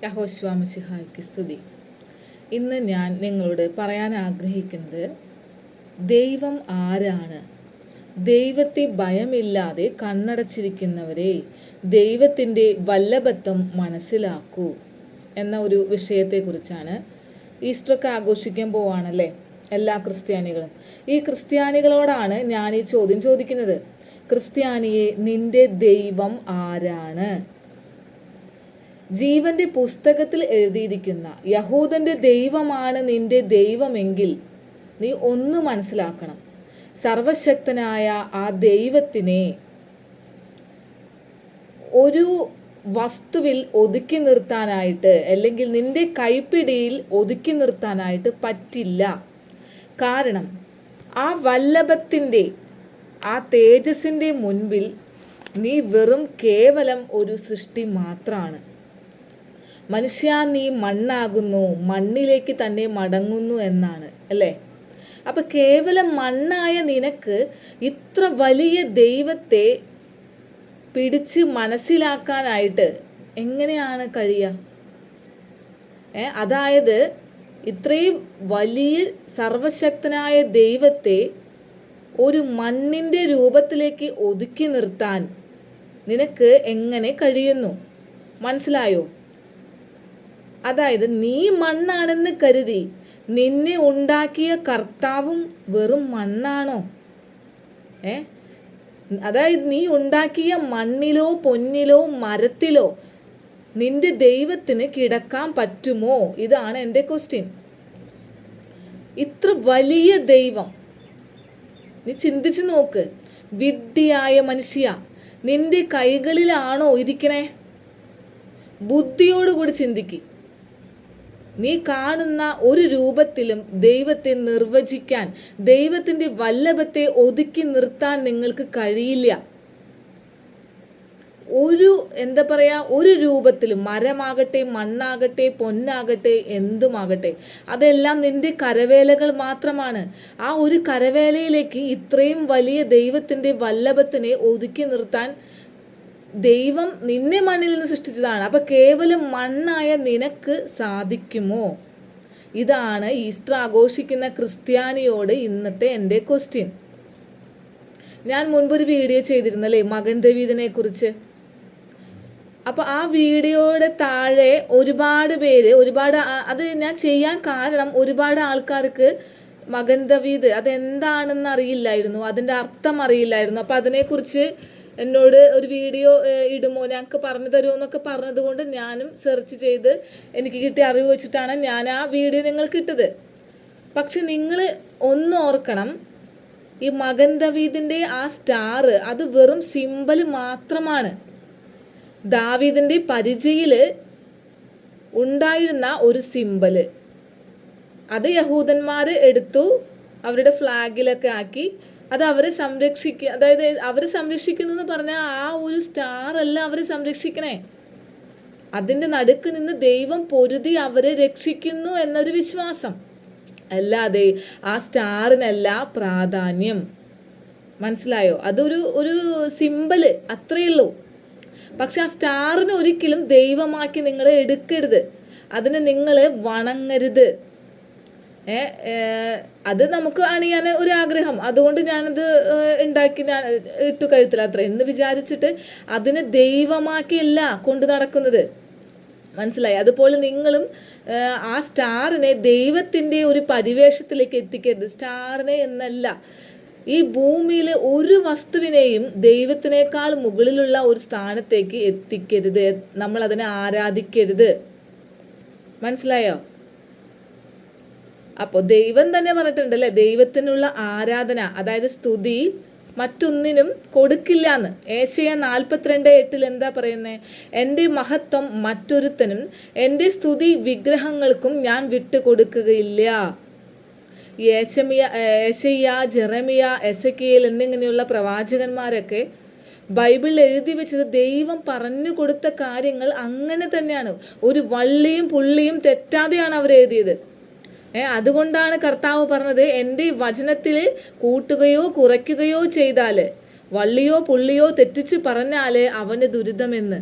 യഹോശുവ മിശിഹായ്ക്ക് സ്തുതി. ഇന്ന് ഞാൻ നിങ്ങളോട് പറയാൻ ആഗ്രഹിക്കുന്നത് ദൈവം ആരാണ്. ദൈവത്തെ ഭയമില്ലാതെ കണ്ണടച്ചിരിക്കുന്നവരെ ദൈവത്തിൻ്റെ വല്ലഭത്വം മനസ്സിലാക്കൂ എന്ന ഒരു വിഷയത്തെക്കുറിച്ചാണ്. ഈസ്റ്ററൊക്കെ ആഘോഷിക്കാൻ പോവാണല്ലേ എല്ലാ ക്രിസ്ത്യാനികളും. ഈ ക്രിസ്ത്യാനികളോടാണ് ഞാൻ ഈ ചോദ്യം ചോദിക്കുന്നത്. ക്രിസ്ത്യാനിയെ, നിന്റെ ദൈവം ആരാണ്? ജീവന്റെ പുസ്തകത്തിൽ എഴുതിയിരിക്കുന്ന യഹൂദന്റെ ദൈവമാണ് നിന്റെ ദൈവമെങ്കിൽ നീ ഒന്ന് മനസ്സിലാക്കണം. സർവശക്തനായ ആ ദൈവത്തിനെ ഒരു വസ്തുവിൽ ഒതുക്കി നിർത്താനായിട്ട്, അല്ലെങ്കിൽ നിന്റെ കൈപ്പിടിയിൽ ഒതുക്കി നിർത്താനായിട്ട് പറ്റില്ല. കാരണം ആ വല്ലഭത്തിൻ്റെ, ആ തേജസ്സിൻ്റെ മുൻപിൽ നീ വെറും കേവലം ഒരു സൃഷ്ടി മാത്രമാണ്. മനുഷ്യ, നീ മണ്ണാകുന്നു, മണ്ണിലേക്ക് തന്നെ മടങ്ങുന്നു എന്നാണ് അല്ലേ? അപ്പം കേവലം മണ്ണായ നിനക്ക് ഇത്ര വലിയ ദൈവത്തെ പിടിച്ച് മനസ്സിലാക്കാനായിട്ട് എങ്ങനെയാണ് കഴിയുക? അതായത് ഇത്രയും വലിയ സർവശക്തനായ ദൈവത്തെ ഒരു മണ്ണിൻ്റെ രൂപത്തിലേക്ക് ഒതുക്കി നിർത്താൻ നിനക്ക് എങ്ങനെ കഴിയുന്നു? മനസ്സിലായോ? അതായത് നീ മണ്ണാണെന്ന് കരുതി നിന്നെ ഉണ്ടാക്കിയ കർത്താവും വെറും മണ്ണാണോ? അതായത് നീ ഉണ്ടാക്കിയ മണ്ണിലോ പൊന്നിലോ മരത്തിലോ നിന്റെ ദൈവത്തിന് കിടക്കാൻ പറ്റുമോ? ഇതാണ് എൻ്റെ ക്വസ്റ്റ്യൻ. ഇത്ര വലിയ ദൈവം നീ ചിന്തിച്ചു നോക്ക്. വിഡ്ഢിയായ മനുഷ്യ, നിന്റെ കൈകളിലാണോ ഇരിക്കണേ? ബുദ്ധിയോടുകൂടി ചിന്തിക്ക്. നീ കാണുന്ന ഒരു രൂപത്തിലും ദൈവത്തെ നിർവചിക്കാൻ, ദൈവത്തിൻ്റെ വല്ലഭത്തെ ഒതുക്കി നിർത്താൻ നിങ്ങൾക്ക് കഴിയില്ല. ഒരു രൂപത്തിലും, മരമാകട്ടെ, മണ്ണാകട്ടെ, പൊന്നാകട്ടെ, എന്തുമാകട്ടെ, അതെല്ലാം നിന്റെ കരവേലകൾ മാത്രമാണ്. ആ ഒരു കരവേലയിലേക്ക് ഇത്രയും വലിയ ദൈവത്തിൻ്റെ വല്ലഭത്തിനെ ഒതുക്കി നിർത്താൻ ദൈവം നിന്നെ മണ്ണിൽ നിന്ന് സൃഷ്ടിച്ചതാണ്. അപ്പം കേവലം മണ്ണായ നിനക്ക് സാധിക്കുമോ? ഇതാണ് ഈസ്റ്റർ ആഘോഷിക്കുന്ന ക്രിസ്ത്യാനിയോട് ഇന്നത്തെ എൻ്റെ ക്വസ്റ്റ്യൻ. ഞാൻ മുൻപൊരു വീഡിയോ ചെയ്തിരുന്നല്ലേ മകൻ ദാവീദിനെ കുറിച്ച്. അപ്പോൾ ആ വീഡിയോയുടെ താഴെ ഒരുപാട് പേര് അത് ഞാൻ ചെയ്യാൻ കാരണം, ഒരുപാട് ആൾക്കാർക്ക് മകൻ ദാവീദ് അതെന്താണെന്ന് അറിയില്ലായിരുന്നു, അതിൻ്റെ അർത്ഥം അറിയില്ലായിരുന്നു. അപ്പോൾ അതിനെക്കുറിച്ച് എന്നോട് ഒരു വീഡിയോ ഇടുമോ, ഞങ്ങൾക്ക് പറഞ്ഞു തരുമോ എന്നൊക്കെ പറഞ്ഞതുകൊണ്ട് ഞാനും സെർച്ച് ചെയ്ത് എനിക്ക് കിട്ടിയ അറിവ് വെച്ചിട്ടാണ് ഞാൻ ആ വീഡിയോ നിങ്ങൾക്ക് ഇട്ടത്. പക്ഷെ നിങ്ങൾ ഒന്ന് ഓർക്കണം, ഈ മകൻ ദാവീദിൻ്റെ ആ സ്റ്റാർ അത് വെറും സിമ്പൽ മാത്രമാണ്. ദാവീദിൻ്റെ പരിചയിൽ ഉണ്ടായിരുന്ന ഒരു സിമ്പല് അത് യഹൂദന്മാർ എടുത്തു അവരുടെ ഫ്ലാഗിലൊക്കെ ആക്കി. അത് അവരെ അതായത് അവർ സംരക്ഷിക്കുന്നു എന്ന് പറഞ്ഞാൽ ആ ഒരു സ്റ്റാർ അല്ല അവരെ സംരക്ഷിക്കണേ. അതിൻ്റെ നടുക്ക് നിന്ന് ദൈവം പൊരുതി അവരെ രക്ഷിക്കുന്നു എന്നൊരു വിശ്വാസം. അല്ലാതെ ആ സ്റ്റാറിനല്ല പ്രാധാന്യം. മനസ്സിലായോ? അതൊരു സിമ്പല്, അത്രയേ ഉള്ളൂ. പക്ഷെ ആ സ്റ്റാറിനെ ഒരിക്കലും ദൈവമാക്കി നിങ്ങൾ എടുക്കരുത്, അതിനെ നിങ്ങൾ വണങ്ങരുത്. അത് നമുക്ക് അണിയാൻ ഒരു ആഗ്രഹം, അതുകൊണ്ട് ഞാനത് ഉണ്ടാക്കി ഞാൻ ഇട്ടു കഴുത്തില്ല അത്ര എന്ന് വിചാരിച്ചിട്ട് അതിനെ ദൈവമാക്കിയല്ല കൊണ്ട് നടക്കുന്നത്. മനസ്സിലായി? അതുപോലെ നിങ്ങളും ആ സ്റ്റാറിനെ ദൈവത്തിൻ്റെ ഒരു പരിവേഷത്തിലേക്ക് എത്തിക്കരുത്. സ്റ്റാറിനെ എന്നല്ല, ഈ ഭൂമിയിൽ ഒരു വസ്തുവിനെയും ദൈവത്തിനേക്കാൾ മുകളിലുള്ള ഒരു സ്ഥാനത്തേക്ക് എത്തിക്കരുത്. നമ്മൾ അതിനെ ആരാധിക്കരുത്. മനസ്സിലായോ? അപ്പോൾ ദൈവം തന്നെ പറഞ്ഞിട്ടുണ്ടല്ലേ, ദൈവത്തിനുള്ള ആരാധന, അതായത് സ്തുതി മറ്റൊന്നിനും കൊടുക്കില്ല എന്ന്. ഏശയ്യാ 42:8 എന്താ പറയുന്നത്? എൻ്റെ മഹത്വം മറ്റൊരുത്തനും എൻ്റെ വിഗ്രഹങ്ങൾക്കും ഞാൻ വിട്ടുകൊടുക്കുകയില്ല. ഏശയ്യാ, ജെറമിയ, എസെക്കിയേൽ എന്നിങ്ങനെയുള്ള പ്രവാചകന്മാരൊക്കെ ബൈബിളിൽ എഴുതി വെച്ചത് ദൈവം പറഞ്ഞു കൊടുത്ത കാര്യങ്ങൾ അങ്ങനെ തന്നെയാണ്. ഒരു വള്ളിയും പുള്ളിയും തെറ്റാതെയാണ് അവർ എഴുതിയത്. അതുകൊണ്ടാണ് കർത്താവ് പറഞ്ഞത്, എൻ്റെ വചനത്തിൽ കൂട്ടുകയോ കുറയ്ക്കുകയോ ചെയ്താൽ, വള്ളിയോ പുള്ളിയോ തെറ്റിച്ച് പറഞ്ഞാൽ അവന് ദുരിതമെന്ന്.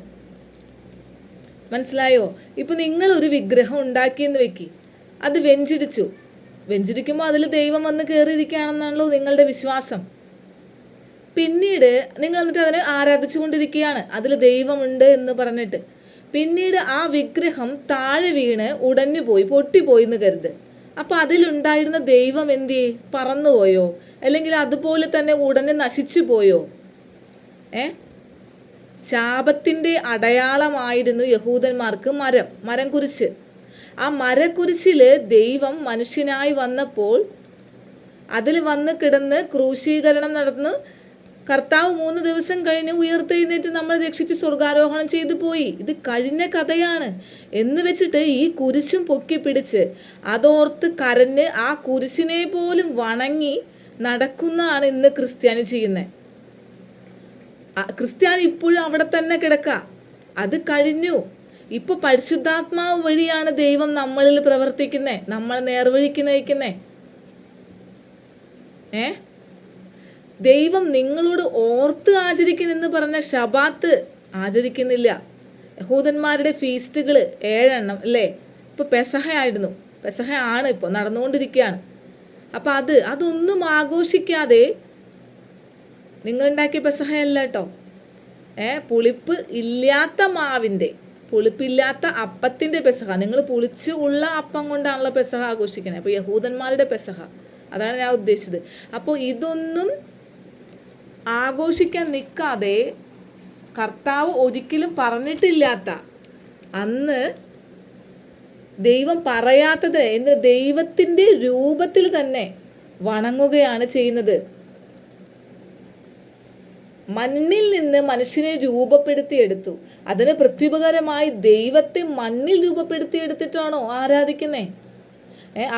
മനസ്സിലായോ? ഇപ്പം നിങ്ങളൊരു വിഗ്രഹം ഉണ്ടാക്കിയെന്ന് വെക്കി, അത് വെഞ്ചരിക്കുമ്പോൾ അതിൽ ദൈവം വന്ന് കയറിയിരിക്കുകയാണെന്നാണല്ലോ നിങ്ങളുടെ വിശ്വാസം. പിന്നീട് നിങ്ങൾ എന്നിട്ട് അതിനെ ആരാധിച്ചു കൊണ്ടിരിക്കുകയാണ്, അതിൽ ദൈവമുണ്ട് എന്ന് പറഞ്ഞിട്ട്. പിന്നീട് ആ വിഗ്രഹം താഴെ വീണ് ഉടഞ്ഞു പോയി, പൊട്ടിപ്പോയി എന്ന് കരുത്. അപ്പം അതിലുണ്ടായിരുന്ന ദൈവം എന്തിയെ? പറന്നുപോയോ? അല്ലെങ്കിൽ അതുപോലെ തന്നെ ഉടനെ നശിച്ചു പോയോ? ശാപത്തിൻ്റെ അടയാളമായിരുന്നു യഹൂദന്മാർക്ക് മരം കുരിശ്. ആ മരക്കുരിശിൽ ദൈവം മനുഷ്യനായി വന്നപ്പോൾ അതിൽ വന്ന് കിടന്ന് ക്രൂശീകരണം നടന്ന് കർത്താവ് 3 ദിവസം കഴിഞ്ഞ് ഉയർത്തെഴുന്നേറ്റ് നമ്മൾ രക്ഷിച്ച് സ്വർഗാരോഹണം ചെയ്തു പോയി. ഇത് കഴിഞ്ഞ കഥയാണ് എന്ന് വെച്ചിട്ട് ഈ കുരിശും പൊക്കി പിടിച്ച് അതോർത്ത് കരഞ്ഞ് ആ കുരിശിനെ പോലും വണങ്ങി നടക്കുന്നതാണ് ഇന്ന് ക്രിസ്ത്യാനി ചെയ്യുന്നത്. ക്രിസ്ത്യാനി ഇപ്പോഴും അവിടെ തന്നെ കിടക്കുക. അത് കഴിഞ്ഞു. ഇപ്പോൾ പരിശുദ്ധാത്മാവ് വഴിയാണ് ദൈവം നമ്മളിൽ പ്രവർത്തിക്കുന്നത്, നമ്മളെ നേർവഴിക്ക് നയിക്കുന്നത്. ദൈവം നിങ്ങളോട് ഓർത്ത് ആചരിക്കുന്നെന്ന് പറഞ്ഞ ശബാത്ത് ആചരിക്കുന്നില്ല. യഹൂദന്മാരുടെ ഫീസ്റ്റുകൾ 7 എണ്ണം അല്ലേ? ഇപ്പോൾ പെസഹ ആയിരുന്നു, പെസഹ ആണ് ഇപ്പോൾ നടന്നുകൊണ്ടിരിക്കുകയാണ്. അപ്പം അതൊന്നും ആഘോഷിക്കാതെ നിങ്ങളുണ്ടാക്കിയ പെസഹയല്ല കേട്ടോ. പുളിപ്പ് ഇല്ലാത്ത മാവിൻ്റെ, പുളിപ്പില്ലാത്ത അപ്പത്തിൻ്റെ പെസഹ. നിങ്ങൾ പുളിച്ച് ഉള്ള അപ്പം കൊണ്ടാണല്ലോ പെസഹ ആഘോഷിക്കുന്നത്. അപ്പോൾ യഹൂദന്മാരുടെ പെസഹ, അതാണ് ഞാൻ ഉദ്ദേശിച്ചത്. അപ്പോൾ ഇതൊന്നും ആഘോഷിക്കാൻ നിൽക്കാതെ കർത്താവ് ഒരിക്കലും പറഞ്ഞിട്ടില്ലാത്ത, അന്ന് ദൈവം പറയാത്തത് എന്ന് ദൈവത്തിൻ്റെ രൂപത്തിൽ തന്നെ വണങ്ങുകയാണ് ചെയ്യുന്നത്. മണ്ണിൽ നിന്ന് മനുഷ്യനെ രൂപപ്പെടുത്തിയെടുത്തു. അതിന് പ്രത്യുപകരമായി ദൈവത്തെ മണ്ണിൽ രൂപപ്പെടുത്തിയെടുത്തിട്ടാണോ ആരാധിക്കുന്നേ?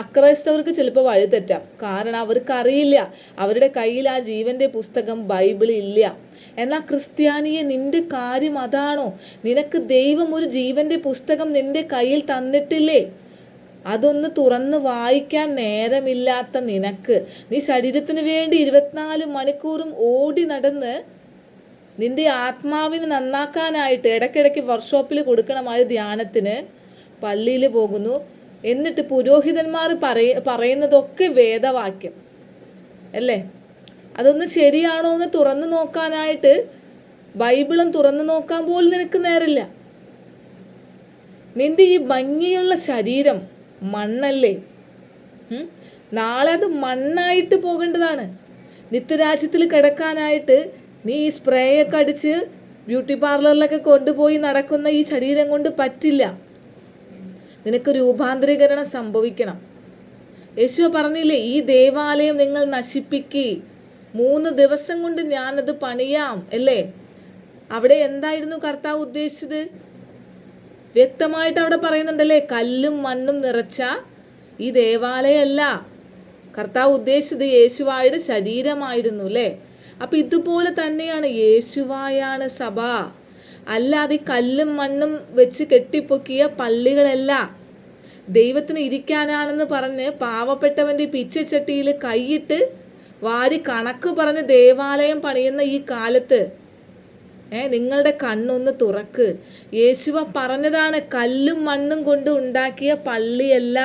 അക്രൈസ്തവർക്ക് ചിലപ്പോൾ വഴി തെറ്റാം. കാരണം അവർക്കറിയില്ല, അവരുടെ കയ്യിൽ ആ ജീവൻ്റെ പുസ്തകം ബൈബിൾ ഇല്ല. എന്നാൽ ക്രിസ്ത്യാനിയെ, നിന്റെ കാര്യം അതാണോ? നിനക്ക് ദൈവം ഒരു ജീവൻ്റെ പുസ്തകം നിന്റെ കയ്യിൽ തന്നിട്ടില്ലേ? അതൊന്ന് തുറന്ന് വായിക്കാൻ നേരമില്ലാത്ത നിനക്ക്, നീ ശരീരത്തിന് വേണ്ടി 24 മണിക്കൂറും ഓടി നടന്ന് നിന്റെ ആത്മാവിന് നന്നാക്കാനായിട്ട് ഇടയ്ക്കിടയ്ക്ക് വർക്ക്ഷോപ്പിൽ കൊടുക്കണമായ ധ്യാനത്തിന് പള്ളിയിൽ പോകുന്നു. എന്നിട്ട് പുരോഹിതന്മാർ പറയുന്നതൊക്കെ വേദവാക്യം അല്ലേ? അതൊന്ന് ശരിയാണോ എന്ന് തുറന്നു നോക്കാനായിട്ട് ബൈബിളും തുറന്നു നോക്കാൻ പോലും നിനക്ക് നേരില്ല. നിന്റെ ഈ ഭംഗിയുള്ള ശരീരം മണ്ണല്ലേ? നാളെ അത് മണ്ണായിട്ട് പോകേണ്ടതാണ്. നിത്യരാജ്യത്തിൽ കിടക്കാനായിട്ട് നീ ഈ സ്പ്രേയൊക്കെ അടിച്ച് ബ്യൂട്ടി പാർലറിലൊക്കെ കൊണ്ടുപോയി നടക്കുന്ന ഈ ശരീരം കൊണ്ട് പറ്റില്ല. നിനക്ക് രൂപാന്തരീകരണം സംഭവിക്കണം. യേശു പറഞ്ഞില്ലേ, ഈ ദേവാലയം നിങ്ങൾ നശിപ്പിക്കി, 3 ദിവസം കൊണ്ട് ഞാനത് പണിയാം അല്ലേ? അവിടെ എന്തായിരുന്നു കർത്താവ് ഉദ്ദേശിച്ചത്? വ്യക്തമായിട്ട് അവിടെ പറയുന്നുണ്ടല്ലേ, കല്ലും മണ്ണും നിറച്ച ഈ ദേവാലയമല്ല. കർത്താവ് ഉദ്ദേശിച്ചത് യേശുവായുടെ ശരീരമായിരുന്നു അല്ലേ? അപ്പം ഇതുപോലെ തന്നെയാണ് യേശുവായാണ് സഭ, അല്ലാതെ കല്ലും മണ്ണും വെച്ച് കെട്ടിപ്പൊക്കിയ പള്ളികളല്ല. ദൈവത്തിന് ഇരിക്കാനാണെന്ന് പറഞ്ഞ് പാവപ്പെട്ടവൻ്റെ പിച്ചച്ചട്ടിയിൽ കൈയിട്ട് വാരി കണക്ക് പറഞ്ഞ് ദേവാലയം പണിയുന്ന ഈ കാലത്ത് നിങ്ങളുടെ കണ്ണൊന്ന് തുറക്ക്. യേശുവ പറഞ്ഞതാണ്, കല്ലും മണ്ണും കൊണ്ട് ഉണ്ടാക്കിയ പള്ളിയല്ല,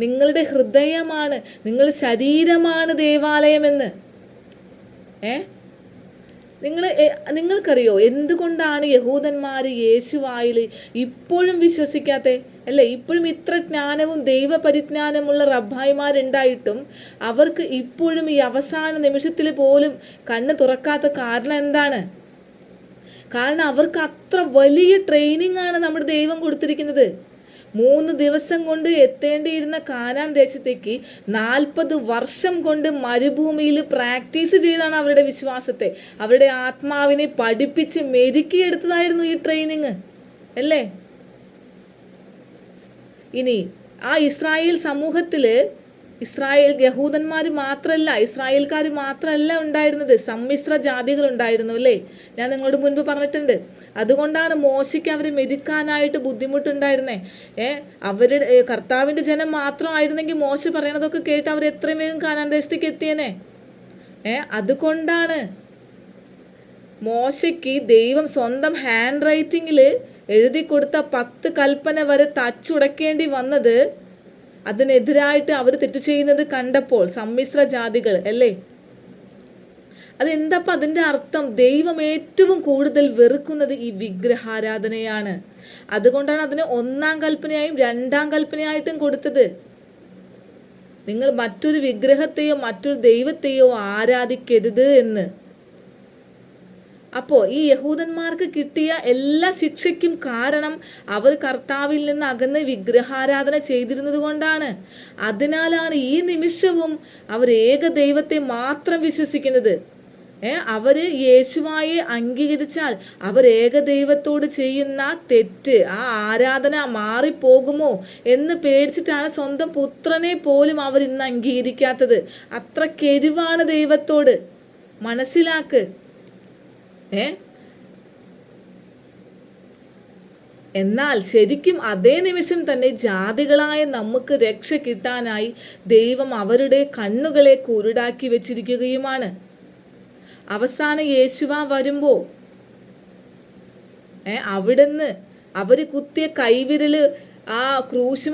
നിങ്ങളുടെ ഹൃദയമാണ്, നിങ്ങളുടെ ശരീരമാണ് ദേവാലയമെന്ന്. നിങ്ങൾക്കറിയോ എന്തുകൊണ്ടാണ് യഹൂദന്മാർ യേശുവായിൽ ഇപ്പോഴും വിശ്വസിക്കാത്തത് അല്ലേ? ഇപ്പോഴും ഇത്ര ജ്ഞാനവും ദൈവപരിജ്ഞാനമുള്ള റബ്ബായിമാരുണ്ടായിട്ടും അവർക്ക് ഇപ്പോഴും ഈ അവസാന നിമിഷത്തിൽ പോലും കണ്ണ് തുറക്കാത്ത കാരണം എന്താണ്? കാരണം അവർക്ക് അത്ര വലിയ ട്രെയിനിങ് ആണ് നമ്മുടെ ദൈവം കൊടുത്തിരിക്കുന്നത്. 3 ദിവസം കൊണ്ട് എത്തേണ്ടിയിരുന്ന കാനാൻ ദേശത്തേക്ക് 40 വർഷം കൊണ്ട് മരുഭൂമിയിൽ പ്രാക്ടീസ് ചെയ്താണ് അവരുടെ വിശ്വാസത്തെ, അവരുടെ ആത്മാവിനെ പഠിപ്പിച്ച് മെരുക്കിയെടുത്തതായിരുന്നു ഈ ട്രെയിനിങ് അല്ലേ? ഇനി ആ ഇസ്രായേൽ സമൂഹത്തിൽ യഹൂദന്മാർ മാത്രമല്ല, ഇസ്രായേൽക്കാർ മാത്രമല്ല ഉണ്ടായിരുന്നത്, സമ്മിശ്ര ജാതികൾ ഉണ്ടായിരുന്നു അല്ലേ? ഞാൻ നിങ്ങളോട് മുൻപ് പറഞ്ഞിട്ടുണ്ട്. അതുകൊണ്ടാണ് മോശയ്ക്ക് അവരെ മെതിക്കാനായിട്ട് ബുദ്ധിമുട്ടുണ്ടായിരുന്നേ. അവരുടെ കർത്താവിൻ്റെ ജനം മാത്രമായിരുന്നെങ്കിൽ മോശ പറയണതൊക്കെ കേട്ട് അവർ എത്രയും വേഗം കാനാൻ ദേശത്തേക്ക് എത്തിയേനെ. അതുകൊണ്ടാണ് മോശയ്ക്ക് ദൈവം സ്വന്തം ഹാൻഡ് റൈറ്റിങ്ങിൽ എഴുതി കൊടുത്ത 10 കൽപ്പന വരെ തച്ചുടക്കേണ്ടി വന്നത് അതിനെതിരായിട്ട് അവർ തെറ്റു ചെയ്യുന്നത് കണ്ടപ്പോൾ സമ്മിശ്ര ജാതികൾ അല്ലേ. അതെന്തപ്പം അതിൻ്റെ അർത്ഥം? ദൈവം ഏറ്റവും കൂടുതൽ വെറുക്കുന്നത് ഈ വിഗ്രഹാരാധനയാണ്. അതുകൊണ്ടാണ് അതിന് 1-ാം കൽപ്പനയായും 2-ാം കൽപ്പനയായിട്ടും കൊടുത്തത്. നിങ്ങൾ മറ്റൊരു വിഗ്രഹത്തെയോ മറ്റൊരു ദൈവത്തെയോ ആരാധിക്കരുത് എന്ന്. അപ്പോൾ ഈ യഹൂദന്മാർക്ക് കിട്ടിയ എല്ലാ ശിക്ഷയ്ക്കും കാരണം അവർ കർത്താവിൽ നിന്ന് അകന്ന് വിഗ്രഹാരാധന ചെയ്തിരുന്നത് കൊണ്ടാണ്. അതിനാലാണ് ഈ നിമിഷവും അവർ ഏക ദൈവത്തെ മാത്രം വിശ്വസിക്കുന്നത്. അവർ യേശുവായി അംഗീകരിച്ചാൽ അവർ ഏകദൈവത്തോട് ചെയ്യുന്ന തെറ്റ്, ആ ആരാധന മാറിപ്പോകുമോ എന്ന് പേടിച്ചിട്ടാണ് സ്വന്തം പുത്രനെ പോലും അവർ ഇന്ന് അംഗീകരിക്കാത്തത്. അത്ര കെരുവാണ് ദൈവത്തോട്, മനസ്സിലാക്ക്. എന്നാൽ ശരിക്കും അതേ നിമിഷം തന്നെ ജാതികളായ നമുക്ക് രക്ഷ കിട്ടാനായി ദൈവം അവരുടെ കണ്ണുകളെ കുരുടാക്കി വെച്ചിരിക്കുകയുമാണ്. അവസാനം യേശുവ വരുമ്പോൾ അവിടുന്ന് അവർ കുത്തിയ കൈവിരല്, ആ ക്രൂശ്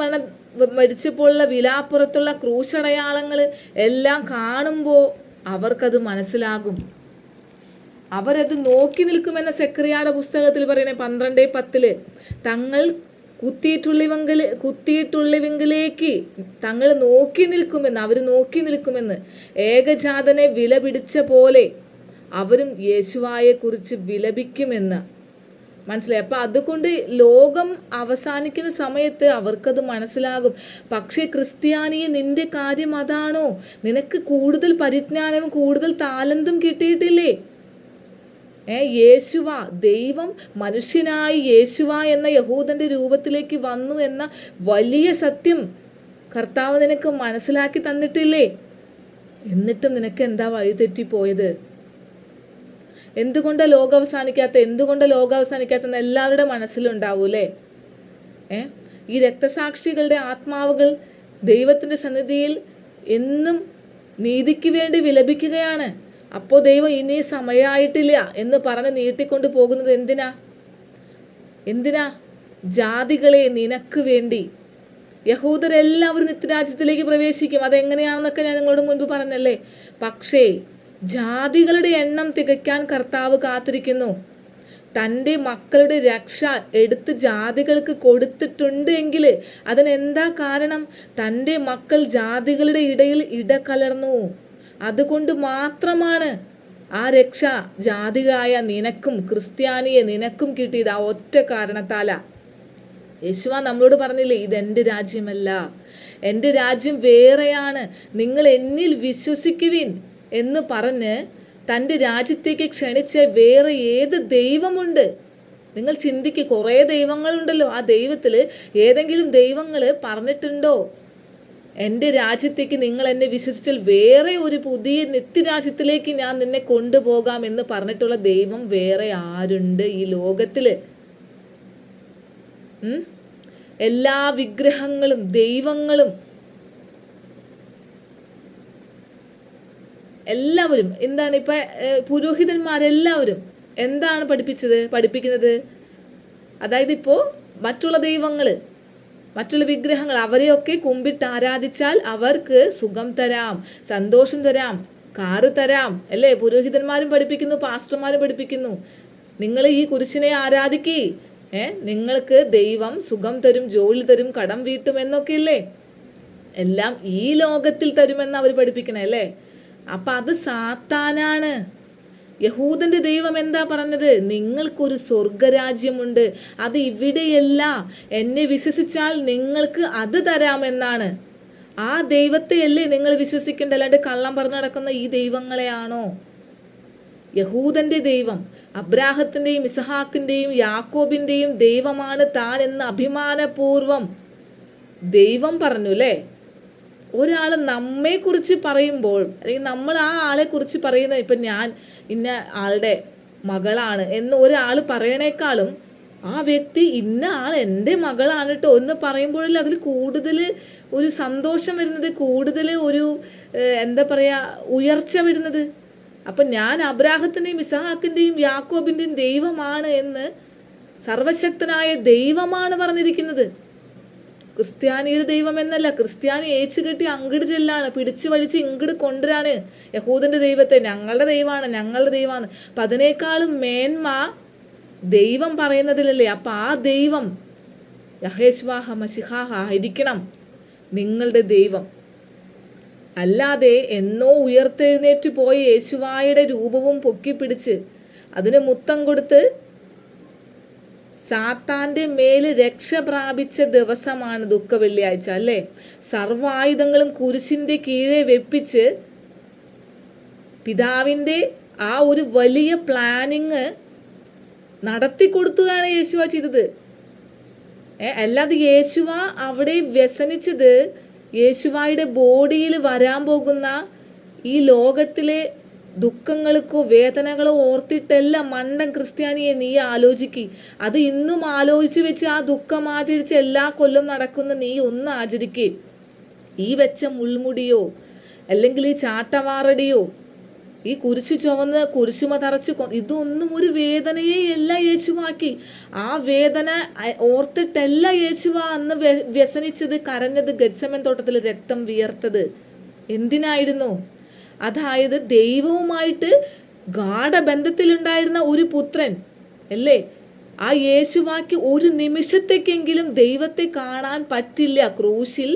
മരിച്ചപ്പോഴുള്ള വിലാപ്പുറത്തുള്ള ക്രൂശടയാളങ്ങൾ എല്ലാം കാണുമ്പോൾ അവർക്കത് മനസ്സിലാകും. അവരത് നോക്കി നിൽക്കുമെന്ന സെക്രിയായുടെ പുസ്തകത്തിൽ പറയുന്നത് 12:10 തങ്ങൾ കുത്തിയിട്ടുള്ളവെങ്കിലേക്ക് തങ്ങൾ നോക്കി നിൽക്കുമെന്ന്, അവർ നോക്കി നിൽക്കുമെന്ന്. ഏകജാതനെ വില പിടിച്ച പോലെ അവരും യേശുവായെ കുറിച്ച് വിലപിക്കുമെന്ന് മനസ്സിലായി. അപ്പം അതുകൊണ്ട് ലോകം അവസാനിക്കുന്ന സമയത്ത് അവർക്കത് മനസ്സിലാകും. പക്ഷേ ക്രിസ്ത്യാനിയെ, നിന്റെ കാര്യം അതാണോ? നിനക്ക് കൂടുതൽ പരിജ്ഞാനവും കൂടുതൽ താലന്തും കിട്ടിയിട്ടില്ലേ? യേശുവ, ദൈവം മനുഷ്യനായി യേശുവ എന്ന യഹൂദൻ്റെ രൂപത്തിലേക്ക് വന്നു എന്ന വലിയ സത്യം കർത്താവ് നിനക്ക് മനസ്സിലാക്കി തന്നിട്ടില്ലേ? എന്നിട്ടും നിനക്ക് എന്താ വഴിതെറ്റിപ്പോയത്? എന്തുകൊണ്ടാണ് ലോകം അവസാനിക്കാത്ത എല്ലാവരുടെ മനസ്സിലുണ്ടാവൂലേ? ഈ രക്തസാക്ഷികളുടെ ആത്മാവുകൾ ദൈവത്തിൻ്റെ സന്നിധിയിൽ എന്നും നീതിക്ക് വേണ്ടി വിലപിക്കുകയാണ്. അപ്പോൾ ദൈവം ഇനി സമയമായിട്ടില്ല എന്ന് പറഞ്ഞ് നീട്ടിക്കൊണ്ട് പോകുന്നത് എന്തിനാ? ജാതികളെ, നിനക്ക് വേണ്ടി. യഹൂദരെല്ലാവരും നിത്യരാജ്യത്തിലേക്ക് പ്രവേശിക്കും. അതെങ്ങനെയാണെന്നൊക്കെ ഞാൻ നിങ്ങളോട് മുൻപ് പറഞ്ഞല്ലേ. പക്ഷേ ജാതികളുടെ എണ്ണം തികയ്ക്കാൻ കർത്താവ് കാത്തിരിക്കുന്നു. തൻ്റെ മക്കളുടെ രക്ഷ എടുത്ത് ജാതികൾക്ക് കൊടുത്തിട്ടുണ്ട് എങ്കിൽ അതിനെന്താ കാരണം? തൻ്റെ മക്കൾ ജാതികളുടെ ഇടയിൽ ഇടകലർന്നു. അതുകൊണ്ട് മാത്രമാണ് ആ രക്ഷ ജാതികളായ നിനക്കും, ക്രിസ്ത്യാനിയെ നിനക്കും കിട്ടിയത്. ആ ഒറ്റ കാരണത്താലാ. യേശുവ നമ്മളോട് പറഞ്ഞില്ലേ, ഇതെൻ്റെ രാജ്യമല്ല, എൻ്റെ രാജ്യം വേറെയാണ്, നിങ്ങൾ എന്നിൽ വിശ്വസിക്കുവിൻ എന്ന് പറഞ്ഞ് തൻ്റെ രാജ്യത്തേക്ക് ക്ഷണിച്ച വേറെ ഏത് ദൈവമുണ്ട്? നിങ്ങൾ ചിന്തിക്കുക. കുറേ ദൈവങ്ങളുണ്ടല്ലോ. ആ ദൈവത്തിൽ ഏതെങ്കിലും ദൈവങ്ങൾ പറഞ്ഞിട്ടുണ്ടോ എൻ്റെ രാജ്യത്തേക്ക് നിങ്ങൾ എന്നെ വിശ്വസിച്ചാൽ വേറെ ഒരു പുതിയ നിത്യരാജ്യത്തിലേക്ക് ഞാൻ നിന്നെ കൊണ്ടുപോകാം എന്ന് പറഞ്ഞിട്ടുള്ള ദൈവം വേറെ ആരുണ്ട് ഈ ലോകത്തിൽ? എല്ലാ വിഗ്രഹങ്ങളും ദൈവങ്ങളും എല്ലാവരും എന്താണ് ഇപ്പം പുരോഹിതന്മാരെല്ലാവരും എന്താണ് പഠിപ്പിക്കുന്നത്? അതായത് ഇപ്പോൾ മറ്റുള്ള ദൈവങ്ങൾ, മറ്റുള്ള വിഗ്രഹങ്ങൾ, അവരെയൊക്കെ കുമ്പിട്ട് ആരാധിച്ചാൽ അവർക്ക് സുഖം തരാം, സന്തോഷം തരാം, കാറ് തരാം അല്ലേ? പുരോഹിതന്മാരും പഠിപ്പിക്കുന്നു, പാസ്റ്റർമാരും പഠിപ്പിക്കുന്നു. നിങ്ങൾ ഈ കുരിശിനെ ആരാധിക്കേ, നിങ്ങൾക്ക് ദൈവം സുഖം തരും, ജോലി തരും, കടം വീട്ടും എന്നൊക്കെ അല്ലേ? എല്ലാം ഈ ലോകത്തിൽ തരുമെന്ന് അവർ പഠിപ്പിക്കണേ അല്ലേ? അപ്പം അത് സാത്താനാണ്. യഹൂദൻ്റെ ദൈവം എന്താ പറഞ്ഞത്? നിങ്ങൾക്കൊരു സ്വർഗരാജ്യമുണ്ട്, അത് ഇവിടെയല്ല, എന്നെ വിശ്വസിച്ചാൽ നിങ്ങൾക്ക് അത് തരാമെന്നാണ്. ആ ദൈവത്തെയല്ലേ നിങ്ങൾ വിശ്വസിക്കേണ്ട, അല്ലാണ്ട് കള്ളം പറഞ്ഞു നടക്കുന്ന ഈ ദൈവങ്ങളെയാണോ? യഹൂദൻ്റെ ദൈവം അബ്രാഹത്തിൻ്റെയും ഇസഹാക്കിൻ്റെയും യാക്കോബിൻ്റെയും ദൈവമാണ് താൻ എന്ന് അഭിമാനപൂർവം ദൈവം പറഞ്ഞു അല്ലേ? ഒരാൾ നമ്മെക്കുറിച്ച് പറയുമ്പോൾ, അല്ലെങ്കിൽ നമ്മൾ ആ ആളെക്കുറിച്ച് പറയുന്നത്, ഇപ്പം ഞാൻ ഇന്ന ആളുടെ മകളാണ് എന്ന് ഒരാൾ പറയണേക്കാളും ആ വ്യക്തി ഇന്ന ആൾ എൻ്റെ മകളാണ് കേട്ടോ എന്ന് പറയുമ്പോഴല്ലേ അതിൽ കൂടുതൽ ഒരു സന്തോഷം വരുന്നത്, കൂടുതൽ ഒരു എന്താ പറയുക ഉയർച്ച വരുന്നത്. അപ്പം ഞാൻ അബ്രാഹത്തിൻ്റെയും ഇസഹാക്കിൻ്റെയും യാക്കോബിൻ്റെയും ദൈവമാണ് എന്ന് സർവശക്തനായ ദൈവമാണ് പറഞ്ഞിരിക്കുന്നത്. ക്രിസ്ത്യാനിയുടെ ദൈവം എന്നല്ല. ക്രിസ്ത്യാനി ഏച്ചു കെട്ടി അങ്ങട് ചെല്ലാണ്, പിടിച്ചു വലിച്ച് ഇങ്ങട് കൊണ്ടുവരാണ് യഹൂദന്റെ ദൈവത്തെ. ഞങ്ങളുടെ ദൈവമാണ്. അപ്പം അതിനേക്കാളും മേന്മ ദൈവം പറയുന്നതിലല്ലേ. അപ്പം ആ ദൈവം യഹോശുവ മശിഹാഹ ആയിരിക്കണം നിങ്ങളുടെ ദൈവം. അല്ലാതെ എന്നോ ഉയർത്തെഴുന്നേറ്റ് പോയ യേശുവായുടെ രൂപവും പൊക്കിപ്പിടിച്ച് അതിന് മുത്തം കൊടുത്ത് സാത്താൻ്റെ മേൽ രക്ഷ പ്രാപിച്ച ദിവസമാണ് ദുഃഖ വെള്ളിയാഴ്ച അല്ലേ. സർവായുധങ്ങളും കുരിശിൻ്റെ കീഴെ വെപ്പിച്ച് പിതാവിൻ്റെ ആ ഒരു വലിയ പ്ലാനിങ് നടത്തി കൊടുത്തുകയാണ് യേശുവ ചെയ്തത്. അല്ലാതെ യേശുവ അവിടെ വ്യസനിച്ചത് യേശുവായുടെ ബോഡിയിൽ വരാൻ പോകുന്ന ഈ ലോകത്തിലെ ദുഃഖങ്ങൾക്കോ വേദനകളോ ഓർത്തിട്ടല്ല. മണ്ടൻ ക്രിസ്ത്യാനിയെ നീ ആലോചിക്ക്. അത് ഇന്നും ആലോചിച്ച് വെച്ച് ആ ദുഃഖം ആചരിച്ച് എല്ലാ കൊല്ലം നടക്കുന്ന നീ ഒന്ന് ആചരിക്ക്. ഈ വെച്ച മുൾമുടിയോ അല്ലെങ്കിൽ ഈ ചാട്ടവാറടിയോ ഈ കുരിശ് ചുവന്ന് കുരിശുമ തറച്ച് ഇതൊന്നും ഒരു വേദനയെ അല്ല യേശുവാക്കി. ആ വേദന ഓർത്തിട്ടല്ല യേശുവ അന്ന് വ്യസനിച്ചത്, കരഞ്ഞത്, ഗെത്സമൻ തോട്ടത്തിൽ രക്തം വിയർത്തത്. എന്തിനായിരുന്നു? അതായത് ദൈവവുമായിട്ട് ഗാഢബന്ധത്തിലുണ്ടായിരുന്ന ഒരു പുത്രൻ അല്ലേ. ആ യേശുവാക്ക് ഒരു നിമിഷത്തേക്കെങ്കിലും ദൈവത്തെ കാണാൻ പറ്റില്ല. ക്രൂശിൽ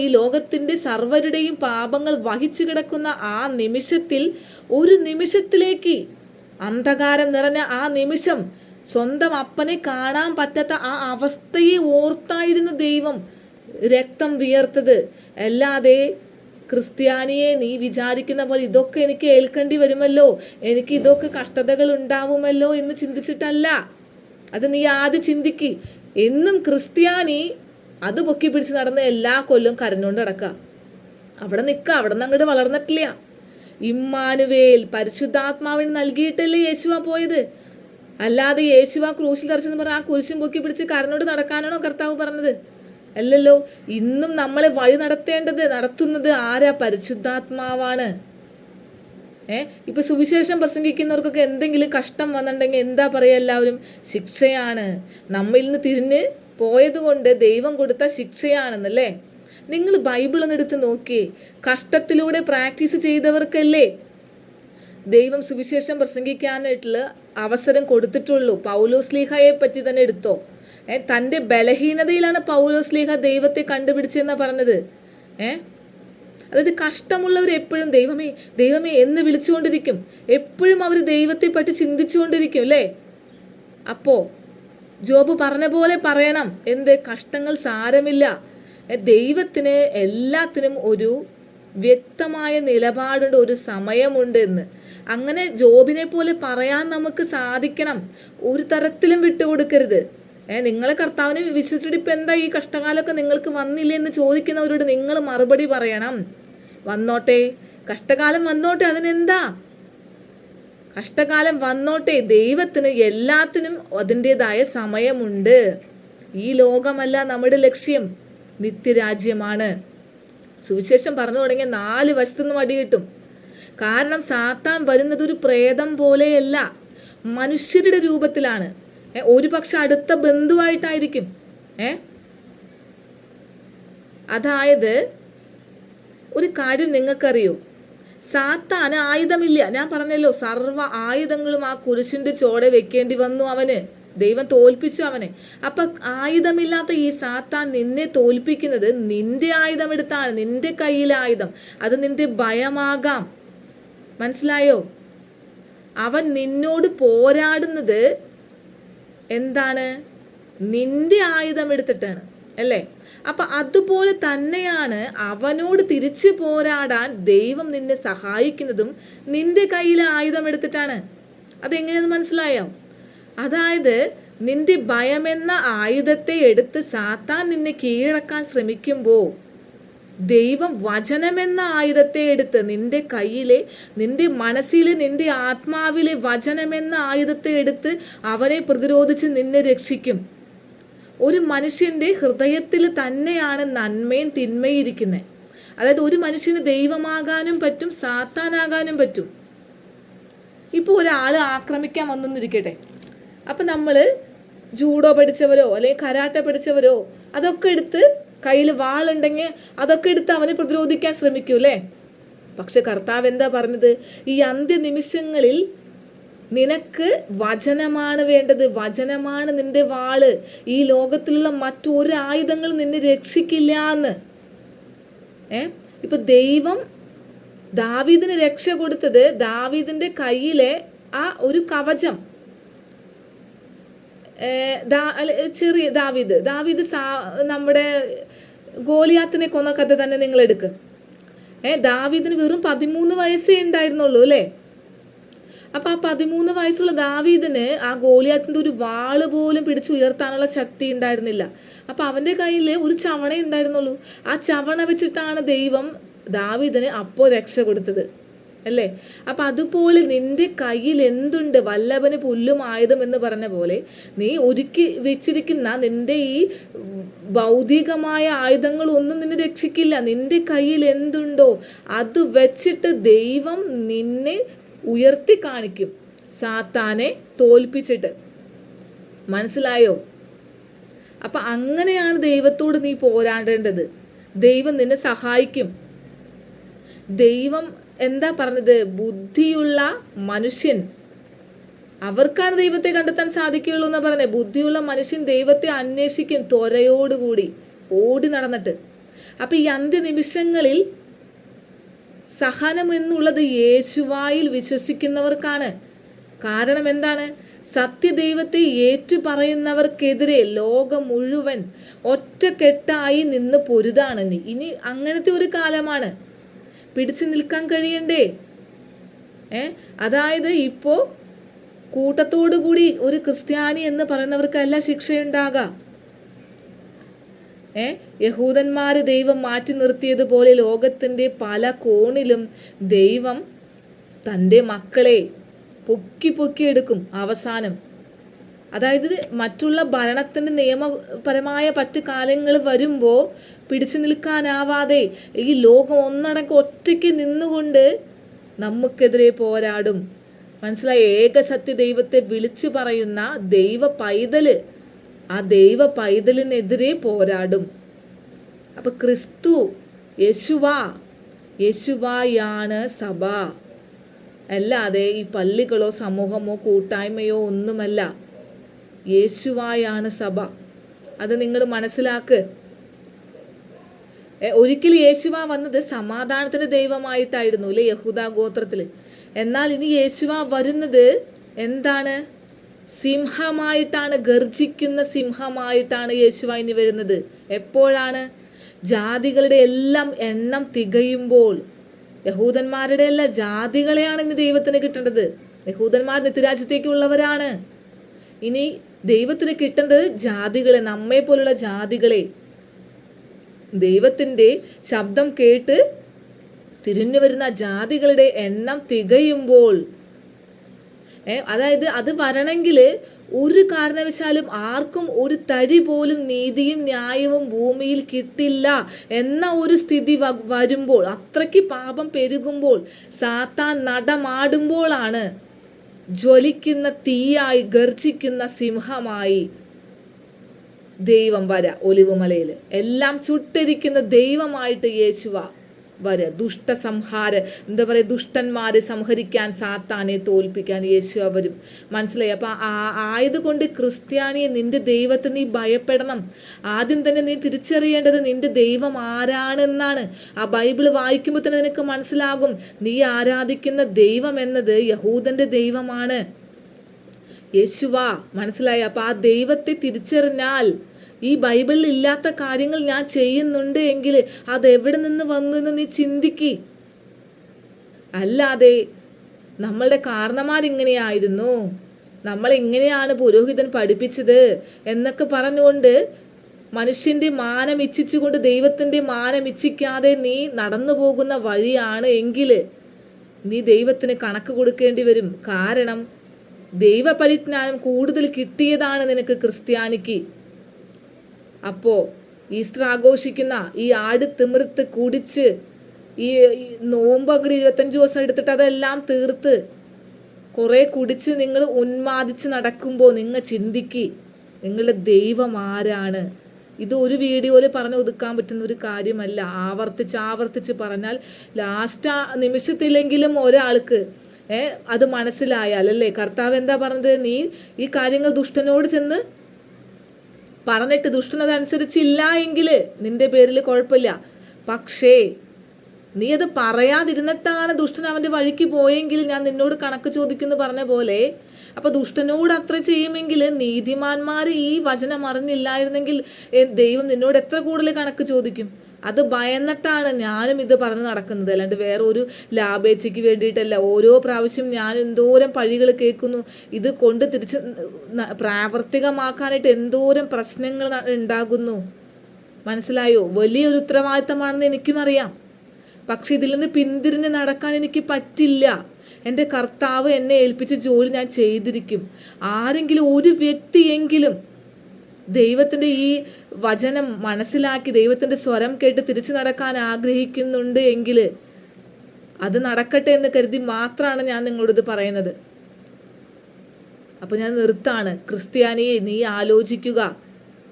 ഈ ലോകത്തിൻ്റെ സർവരുടെയും പാപങ്ങൾ വഹിച്ചു കിടക്കുന്ന ആ നിമിഷത്തിൽ, ഒരു നിമിഷത്തിലേക്ക് അന്ധകാരം നിറഞ്ഞ ആ നിമിഷം സ്വന്തം അപ്പനെ കാണാൻ പറ്റാത്ത ആ അവസ്ഥയെ ഓർത്തായിരുന്നു ദൈവം രക്തം വിയർത്തത്. അല്ലാതെ ക്രിസ്ത്യാനിയെ നീ വിചാരിക്കുന്ന പോലെ ഇതൊക്കെ എനിക്ക് ഏൽക്കേണ്ടി വരുമല്ലോ, എനിക്ക് ഇതൊക്കെ കഷ്ടതകൾ ഉണ്ടാവുമല്ലോ എന്ന് ചിന്തിച്ചിട്ടല്ല. അത് നീ ആദ്യം ചിന്തിക്ക്. എന്നും ക്രിസ്ത്യാനി അത് പൊക്കി പിടിച്ച് നടന്ന് എല്ലാ കൊല്ലവും കരഞ്ഞുകൊണ്ട് നടക്കുക. അവിടെ നിൽക്കുക. അവിടെ നിന്ന് അങ്ങോട്ട് വളർന്നിട്ടില്ല. ഇമ്മാനുവേൽ പരിശുദ്ധാത്മാവിന് നൽകിയിട്ടല്ലേ യേശുവ പോയത്. അല്ലാതെ യേശുവ ക്രൂശിൽ തറച്ചെന്ന് പറഞ്ഞാൽ ആ കുരിശും പൊക്കി പിടിച്ച് കരഞ്ഞോണ്ട് നടക്കാനാണോ കർത്താവ് പറഞ്ഞത്? അല്ലല്ലോ. ഇന്നും നമ്മളെ വഴി നടത്തുന്നത് ആരാ? പരിശുദ്ധാത്മാവാണ്. ഇപ്പൊ സുവിശേഷം പ്രസംഗിക്കുന്നവർക്കൊക്കെ എന്തെങ്കിലും കഷ്ടം വന്നിട്ടുണ്ടെങ്കിൽ എന്താ പറയുക എല്ലാവരും? ശിക്ഷയാണ്, നമ്മിൽ നിന്ന് തിരിഞ്ഞ് പോയത് കൊണ്ട് ദൈവം കൊടുത്ത ശിക്ഷയാണെന്നല്ലേ. നിങ്ങൾ ബൈബിൾ ഒന്ന് എടുത്ത് നോക്കിയേ. കഷ്ടത്തിലൂടെ പ്രാക്ടീസ് ചെയ്തവർക്കല്ലേ ദൈവം സുവിശേഷം പ്രസംഗിക്കാനായിട്ടുള്ള അവസരം കൊടുത്തിട്ടുള്ളൂ. പൗലോസ്ലീഹയെ പറ്റി തന്നെ എടുത്തോ. തൻ്റെ ബലഹീനതയിലാണ് പൗലോസ്ലീഹ ദൈവത്തെ കണ്ടുപിടിച്ചെന്നാ പറഞ്ഞത്. അതായത് കഷ്ടമുള്ളവർ എപ്പോഴും ദൈവമേ ദൈവമേ എന്ന് വിളിച്ചുകൊണ്ടിരിക്കും. എപ്പോഴും അവർ ദൈവത്തെ പറ്റി ചിന്തിച്ചുകൊണ്ടിരിക്കും അല്ലേ. അപ്പോൾ ജോബ് പറഞ്ഞ പോലെ പറയണം, എന്ത്? കഷ്ടങ്ങൾ സാരമില്ല. ദൈവത്തിന് എല്ലാത്തിനും ഒരു വ്യക്തമായ നിലപാടുണ്ട്, ഒരു സമയമുണ്ട് എന്ന്. അങ്ങനെ ജോബിനെ പോലെ പറയാൻ നമുക്ക് സാധിക്കണം. ഒരു തരത്തിലും വിട്ടുകൊടുക്കരുത്. നിങ്ങളെ കർത്താവിനെ വിശ്വസിച്ചിട്ട് ഇപ്പം എന്താ ഈ കഷ്ടകാലമൊക്കെ നിങ്ങൾക്ക് വന്നില്ലേ എന്ന് ചോദിക്കുന്നവരോട് നിങ്ങൾ മറുപടി പറയണം. വന്നോട്ടെ, കഷ്ടകാലം വന്നോട്ടെ, അതിനെന്താ? കഷ്ടകാലം വന്നോട്ടെ. ദൈവത്തിന് എല്ലാത്തിനും അതിൻ്റെതായ സമയമുണ്ട്. ഈ ലോകമല്ല നമ്മുടെ ലക്ഷ്യം, നിത്യരാജ്യമാണ്. സുവിശേഷം പറഞ്ഞു തുടങ്ങിയ 4 വശത്തുനിന്നും അടി കിട്ടും. കാരണം സാത്താൻ വരുന്നത് ഒരു പ്രേതം പോലെയല്ല, മനുഷ്യരുടെ രൂപത്തിലാണ്. ഒരു പക്ഷെ അടുത്ത ബന്ധുവായിട്ടായിരിക്കും. അതായത് ഒരു കാര്യം നിങ്ങൾക്കറിയോ, സാത്താന് ആയുധമില്ല. ഞാൻ പറഞ്ഞല്ലോ, സർവ്വ ആയുധങ്ങളും ആ കുരിശിൻ്റെ ചോടെ വെക്കേണ്ടി വന്നു അവന്. ദൈവം തോൽപ്പിച്ചു അവനെ. അപ്പം ആയുധമില്ലാത്ത ഈ സാത്താൻ നിന്നെ തോൽപ്പിക്കുന്നത് നിന്റെ ആയുധം എടുത്താണ്. നിന്റെ കയ്യിലെ ആയുധം അത് നിന്റെ ഭയമാകാം. മനസ്സിലായോ? അവൻ നിന്നോട് പോരാടുന്നത് എന്താണ്? നിന്റെ ആയുധം എടുത്തിട്ടാണ് അല്ലേ. അപ്പം അതുപോലെ തന്നെയാണ് അവനോട് തിരിച്ചു പോരാടാൻ ദൈവം നിന്നെ സഹായിക്കുന്നതും നിന്റെ കയ്യിലെ ആയുധം എടുത്തിട്ടാണ്. അതെങ്ങനെയെന്ന് മനസ്സിലായോ? അതായത് നിന്റെ ഭയമെന്ന ആയുധത്തെ എടുത്ത് സാത്താൻ നിന്നെ കീഴടക്കാൻ ശ്രമിക്കുമ്പോൾ ദൈവം വചനമെന്ന ആയുധത്തെ എടുത്ത് നിന്റെ കയ്യിലെ, നിന്റെ മനസ്സിലെ, നിന്റെ ആത്മാവിലെ വചനമെന്ന ആയുധത്തെ എടുത്ത് അവനെ പ്രതിരോധിച്ച് നിന്നെ രക്ഷിക്കും. ഒരു മനുഷ്യൻ്റെ ഹൃദയത്തിൽ തന്നെയാണ് നന്മയും തിന്മയും ഇരിക്കുന്നത്. അതായത് ഒരു മനുഷ്യന് ദൈവമാകാനും പറ്റും, സാത്താനാകാനും പറ്റും. ഇപ്പോൾ ഒരാൾ ആക്രമിക്കാൻ വന്നെന്നിരിക്കട്ടെ. അപ്പം നമ്മൾ ജൂഡോ പഠിച്ചവരോ അല്ലെങ്കിൽ കരാട്ടെ പഠിച്ചവരോ അതൊക്കെ എടുത്ത് കയ്യിൽ വാളുണ്ടെങ്കിൽ അതൊക്കെ എടുത്ത് അവനെ പ്രതിരോധിക്കാൻ ശ്രമിക്കൂ അല്ലേ? പക്ഷെ കർത്താവ് എന്താ പറഞ്ഞത്? ഈ അന്ത്യനിമിഷങ്ങളിൽ നിനക്ക് വചനമാണ് വേണ്ടത്. വചനമാണ് നിന്റെ വാള്. ഈ ലോകത്തിലുള്ള മറ്റൊരു ആയുധങ്ങൾ നിന്നെ രക്ഷിക്കില്ല എന്ന്. ഇപ്പൊ ദൈവം ദാവീദിന് രക്ഷ കൊടുത്തത് ദാവീദിന്റെ കയ്യിലെ ആ ഒരു കവചം. ചെറിയ ദാവീദ് നമ്മുടെ ഗോലിയാത്തിനെ കൊന്ന കഥ തന്നെ നിങ്ങൾ എടുക്ക്. ദാവീദിന് വെറും 13 വയസ്സേ ഉണ്ടായിരുന്നുള്ളൂ അല്ലേ? അപ്പം ആ 13 വയസ്സുള്ള ദാവീദിന് ആ ഗോലിയാത്തിൻ്റെ ഒരു വാള് പോലും പിടിച്ചുയർത്താനുള്ള ശക്തി ഉണ്ടായിരുന്നില്ല. അപ്പം അവൻ്റെ കയ്യിൽ ഒരു ചവണ ഉണ്ടായിരുന്നുള്ളൂ. ആ ചവണ വെച്ചിട്ടാണ് ദൈവം ദാവീദിന് അപ്പോൾ രക്ഷ കൊടുത്തത് അല്ലേ? അപ്പം അതുപോലെ നിന്റെ കയ്യിൽ എന്തുണ്ട്? വല്ലഭന് പുല്ലും ആയുധം എന്ന് പറഞ്ഞ പോലെ നീ ഒരുക്കി വെച്ചിരിക്കുന്ന നിന്റെ ഈ ഭൗതികമായ ആയുധങ്ങളൊന്നും നിന്നെ രക്ഷിക്കില്ല. നിന്റെ കയ്യിൽ എന്തുണ്ടോ അത് വെച്ചിട്ട് ദൈവം നിന്നെ ഉയർത്തി കാണിക്കും, സാത്താനെ തോൽപ്പിച്ചിട്ട്. മനസ്സിലായോ? അപ്പം അങ്ങനെയാണ് ദൈവത്തോട് നീ പോരാടേണ്ടത്. ദൈവം നിന്നെ സഹായിക്കും. ദൈവം എന്താ പറഞ്ഞത്? ബുദ്ധിയുള്ള മനുഷ്യൻ അവർക്കാണ് ദൈവത്തെ കണ്ടെത്താൻ സാധിക്കുകയുള്ളൂ എന്നാ പറഞ്ഞത്. ബുദ്ധിയുള്ള മനുഷ്യൻ ദൈവത്തെ അന്വേഷിക്കും ത്വരയോടുകൂടി ഓടി നടന്നിട്ട്. അപ്പം ഈ അന്ത്യനിമിഷങ്ങളിൽ സഹനം എന്നുള്ളത് യേശുവായിൽ വിശ്വസിക്കുന്നവർക്കാണ്. കാരണം എന്താണ്? സത്യദൈവത്തെ ഏറ്റുപറയുന്നവർക്കെതിരെ ലോകം മുഴുവൻ ഒറ്റക്കെട്ടായി നിന്ന് പൊരുതാണ്. ഇനി അങ്ങനത്തെ ഒരു കാലമാണ്. പിടിച്ചു നിൽക്കാൻ കഴിയണ്ടേ? അതായത് ഇപ്പോൾ കൂട്ടത്തോടു കൂടി ഒരു ക്രിസ്ത്യാനി എന്ന് പറയുന്നവർക്കല്ല ശിക്ഷയുണ്ടാകാം. യഹൂദന്മാര് ദൈവം മാറ്റി നിർത്തിയതുപോലെ ലോകത്തിൻ്റെ പല കോണിലും ദൈവം തൻ്റെ മക്കളെ പൊക്കി പൊക്കി എടുക്കും അവസാനം. അതായത് മറ്റുള്ള ഭരണത്തിൻ്റെ നിയമപരമായ മറ്റു കാലങ്ങൾ വരുമ്പോൾ പിടിച്ചു നിൽക്കാനാവാതെ ഈ ലോകം ഒന്നടങ്കം ഒറ്റയ്ക്ക് നിന്നുകൊണ്ട് നമുക്കെതിരെ പോരാടും. മനസ്സിലായി? ഏകസത്യ ദൈവത്തെ വിളിച്ചു പറയുന്ന ദൈവ പൈതല് ആ ദൈവ പൈതലിനെതിരെ പോരാടും. അപ്പം ക്രിസ്തു യേശുവായാണ് സഭ, അല്ലാതെ ഈ പള്ളികളോ സമൂഹമോ കൂട്ടായ്മയോ ഒന്നുമല്ല. യേശുവായാണ് സഭ. അത് നിങ്ങൾ മനസ്സിലാക്ക്. ഒരിക്കലും യേശുവ വന്നത് സമാധാനത്തിൻ്റെ ദൈവമായിട്ടായിരുന്നു അല്ലേ, യഹൂദ ഗോത്രത്തിൽ. എന്നാൽ ഇനി യേശുവ വരുന്നത് എന്താണ്? സിംഹമായിട്ടാണ്. ഗർജിക്കുന്ന സിംഹമായിട്ടാണ് യേശുവ ഇനി വരുന്നത്. എപ്പോഴാണ്? ജാതികളുടെ എല്ലാം എണ്ണം തികയുമ്പോൾ. യഹൂദന്മാരുടെ എല്ലാ ജാതികളെയാണ് ഇനി ദൈവത്തിന് കിട്ടേണ്ടത്. യഹൂദന്മാർ നിത്യരാജ്യത്തേക്കുള്ളവരാണ്. ഇനി ദൈവത്തിന് കിട്ടേണ്ടത് ജാതികളെ, നമ്മെ പോലുള്ള ജാതികളെ. ദൈവത്തിൻ്റെ ശബ്ദം കേട്ട് തിരിഞ്ഞു വരുന്ന ജാതികളുടെ എണ്ണം തികയുമ്പോൾ, അതായത് അത് വരണമെങ്കിൽ ഒരു കാരണവശാലും ആർക്കും ഒരു തരി പോലും നീതിയും ന്യായവും ഭൂമിയിൽ കിട്ടില്ല എന്ന ഒരു സ്ഥിതി വരുമ്പോൾ, അത്രയ്ക്ക് പാപം പെരുകുമ്പോൾ, സാത്താൻ നടമാടുമ്പോഴാണ് ജ്വലിക്കുന്ന തീയായി ഗർജിക്കുന്ന സിംഹമായി ദൈവം ഒലിവുമലയിൽ എല്ലാം ചുട്ടിരിക്കുന്ന ദൈവമായിട്ട് യേശുവ ദുഷ്ടന്മാരെ സംഹരിക്കാൻ, സാത്താനെ തോൽപ്പിക്കാൻ യേശുവ വരും. മനസ്സിലായി? അപ്പം ആയതുകൊണ്ട് ക്രിസ്ത്യാനിയെ, നിന്റെ ദൈവത്തെ നീ ഭയപ്പെടണം. ആദ്യം തന്നെ നീ തിരിച്ചറിയേണ്ടത് നിന്റെ ദൈവം ആരാണെന്നാണ്. ആ ബൈബിള് വായിക്കുമ്പോൾ തന്നെ നിനക്ക് മനസ്സിലാകും നീ ആരാധിക്കുന്ന ദൈവം എന്നത് യഹൂദന്റെ ദൈവമാണ്, യേശുവ. മനസ്സിലായി? അപ്പം ആ ദൈവത്തെ തിരിച്ചറിഞ്ഞാൽ, ഈ ബൈബിളിൽ ഇല്ലാത്ത കാര്യങ്ങൾ ഞാൻ ചെയ്യുന്നുണ്ട് എങ്കിൽ അതെവിടെ നിന്ന് വന്നു എന്ന് നീ ചിന്തിക്ക്. അല്ലാതെ നമ്മളുടെ കാരണന്മാരിങ്ങനെയായിരുന്നു, നമ്മളെങ്ങനെയാണ് പുരോഹിതൻ പഠിപ്പിച്ചത് എന്നൊക്കെ പറഞ്ഞുകൊണ്ട് മനുഷ്യൻ്റെ മാനം ഇച്ഛിച്ചുകൊണ്ട് ദൈവത്തിൻ്റെ മാനം ഇച്ഛിക്കാതെ നീ നടന്നു പോകുന്ന വഴിയാണ് എങ്കിൽ നീ ദൈവത്തിന് കണക്ക് കൊടുക്കേണ്ടി വരും. കാരണം ദൈവപരിജ്ഞാനം കൂടുതൽ കിട്ടിയതാണ് നിനക്ക് ക്രിസ്ത്യാനിക്ക്. അപ്പോൾ ഈസ്റ്റർ ആഘോഷിക്കുന്ന ഈ ആട് തിമിർത്ത് കുടിച്ച് ഈ നോമ്പ് അങ്ങോട്ട് 25 ദിവസം എടുത്തിട്ട് അതെല്ലാം തീർത്ത് കുറേ കുടിച്ച് നിങ്ങൾ ഉന്മാദിച്ച് നടക്കുമ്പോൾ നിങ്ങൾ ചിന്തിക്ക്, നിങ്ങളുടെ ദൈവം ആരാണ്. ഇത് ഒരു വീഡിയോയിൽ പറഞ്ഞ് ഒതുക്കാൻ പറ്റുന്ന ഒരു കാര്യമല്ല. ആവർത്തിച്ച് പറഞ്ഞാൽ ലാസ്റ്റ് നിമിഷത്തിലെങ്കിലും ഒരാൾക്ക് അത് മനസ്സിലായാൽ അല്ലേ. കർത്താവ് എന്താ പറഞ്ഞത്? നീ ഈ കാര്യങ്ങൾ ദുഷ്ടനോട് ചെന്ന് പറഞ്ഞിട്ട് ദുഷ്ടൻ അതനുസരിച്ചില്ല എങ്കിൽ നിന്റെ പേരിൽ കുഴപ്പമില്ല. പക്ഷേ നീ അത് പറയാതിരുന്നിട്ടാണ് ദുഷ്ടൻ അവൻ്റെ വഴിക്ക് പോയെങ്കിൽ ഞാൻ നിന്നോട് കണക്ക് ചോദിക്കുന്നു പറഞ്ഞ പോലെ. അപ്പോൾ ദുഷ്ടനോട് അത്ര ചെയ്യുമെങ്കിൽ നീതിമാന്മാർ ഈ വചനം അറിഞ്ഞില്ലായിരുന്നെങ്കിൽ ദൈവം നിന്നോട് എത്ര കൂടുതൽ കണക്ക് ചോദിക്കും. അത് ഭയന്നിട്ടാണ് ഞാനും ഇത് പറഞ്ഞ് നടക്കുന്നത്, അല്ലാണ്ട് വേറെ ഒരു ലാഭേച്ഛയ്ക്ക് വേണ്ടിയിട്ടല്ല. ഓരോ പ്രാവശ്യം ഞാൻ എന്തോരം പഴികൾ കേൾക്കുന്നു. ഇത് കൊണ്ട് തിരിച്ച് പ്രാവർത്തികമാക്കാനായിട്ട് എന്തോരം പ്രശ്നങ്ങൾ ഉണ്ടാകുന്നു. മനസ്സിലായോ? വലിയൊരു ഉത്തരവാദിത്തമാണെന്ന് എനിക്കും അറിയാം. പക്ഷെ ഇതിൽ നിന്ന് പിന്തിരിഞ്ഞ് നടക്കാൻ എനിക്ക് പറ്റില്ല. എൻ്റെ കർത്താവ് എന്നെ ഏൽപ്പിച്ച ജോലി ഞാൻ ചെയ്തിരിക്കും. ആരെങ്കിലും ഒരു വ്യക്തിയെങ്കിലും ദൈവത്തിൻ്റെ ഈ വചനം മനസ്സിലാക്കി ദൈവത്തിൻ്റെ സ്വരം കേട്ട് തിരിച്ചു നടക്കാൻ ആഗ്രഹിക്കുന്നുണ്ട് എങ്കിൽ അത് നടക്കട്ടെ എന്ന് കരുതി മാത്രമാണ് ഞാൻ നിങ്ങളോട് പറയുന്നത്. അപ്പോൾ ഞാൻ നിർത്താണ്. ക്രിസ്ത്യാനിയെ, നീ ആലോചിക്കുക.